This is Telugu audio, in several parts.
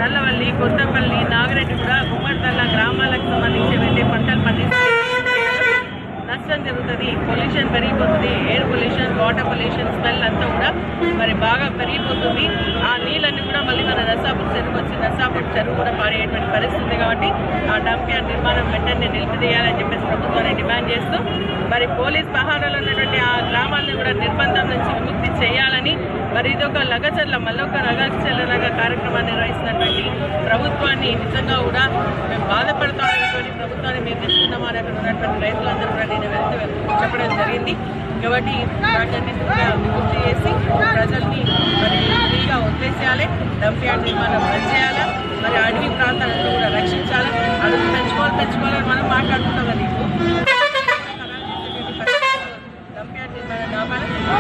నల్లవల్లి, కొత్తపల్లి, నాగరెడ్డిగూడ, గుమ్మడితల్ల గ్రామాలకు సంబంధించి పంటలు పండిస్తే నష్టం జరుగుతుంది. పొల్యూషన్ పెరిగిపోతుంది. Air pollution, water pollution, smell అంతా కూడా మరి బాగా పెరిగిపోతుంది. ఆ నీళ్ళన్నీ కూడా మళ్ళీ మన నర్సాపూర్ చెరువు వచ్చి నర్సాపూర్ చెరువు కూడా పారేటువంటి పరిస్థితి ఉంది. కాబట్టి ఆ డంప్ యార్డ్ నిర్మాణం వెంటనే నిలిపిదేయాలని చెప్పేసి ప్రభుత్వాన్ని డిమాండ్ చేస్తూ మరి పోలీస్ పహారాలో ఉన్నటువంటి ఆ గ్రామాలను కూడా నిర్బంధం నుంచి విముక్తి చేయాలని మరి ఇదొక లగచర్ల మళ్ళొక లగచర్లలాగా కార్యక్రమాన్ని నిర్వహిస్తున్నటువంటి ప్రభుత్వాన్ని నిజంగా కూడా మేము బాధపడతామనేటువంటి ప్రభుత్వాన్ని మేము తీసుకున్నామని అక్కడ ఉన్నటువంటి రైతులందరూ కూడా నేను చెప్పడం జరిగింది. కాబట్టి వాటన్నిటిని కూడా విముక్తి చేసి ప్రజల్ని మరి ఫ్రీగా వదిలేసేయాలి. డంప్ యార్డ్ నిర్మాణం బంద్ చేయాలా. మరి అడవి ప్రాంతాలను కూడా రక్షించాలి. అడవి పెంచుకోవాలని మనం మాట్లాడుతున్నాం కదా.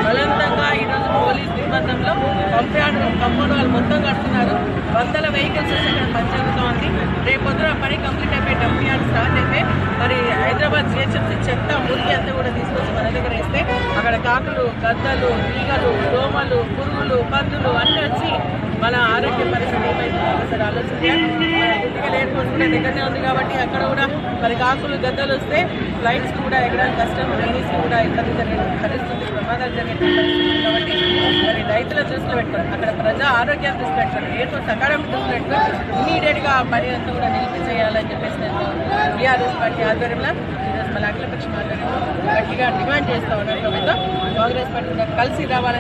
బలవంతంగా ఈరోజు పోలీస్ నిర్బంధంలో కంపౌండ్ వాళ్ళు మొత్తం కడుతున్నారు. వందల వెహికల్స్ వచ్చి అక్కడ పని జరుగుతోంది. రేపు పొద్దున పని కంప్లీట్ అయిపోయి డంప్ యార్డ్ స్టార్ట్ అయితే మరి హైదరాబాద్ జిహెచ్ఎంసీ చెత్త మురికి అంతా కూడా తీసుకొచ్చి మన దగ్గర వేస్తే అక్కడ కాకులు, గద్దలు, ఈగలు, దోమలు, పురుగులు, పందులు అన్నీ వచ్చి మన ఆరోగ్య పరిస్థితి ఏమైంది ఒకసారి ఆలోచించాలి. గుంటికల్ ఎయిర్పోర్ట్ కూడా దగ్గరనే ఉంది కాబట్టి అక్కడ కూడా మరి కాకులు, గద్దలు వస్తే ఫ్లైట్స్ కూడా ఎక్కడానికి కష్టం, ట్రైనీస్ కూడా ఇబ్బంది జరిగే పరిస్థితి, ప్రమాదాలు జరిగే పరిస్థితి. కాబట్టి మరి రైతుల దృష్టిలో పెట్టుకోండి, అక్కడ ప్రజా ఆరోగ్యాన్ని దృష్టిలో పెట్టుకోండి, ఎయిర్పోర్ట్ సకాలం దృష్టిలో పెట్టుకొని ఇమీడియట్గా ఆ పని అంతా కూడా నిలిపి చేయాలని చెప్పేసి నేను టీఆర్ఎస్ పార్టీ ఆధ్వర్యంలో ఈరోజు మన అఖిలపక్షం ఆధ్వర్యంలో గట్టిగా డిమాండ్ చేస్తూ ఉన్నాను. ప్రభుత్వం కాంగ్రెస్ పార్టీ కూడా కలిసి రావాలని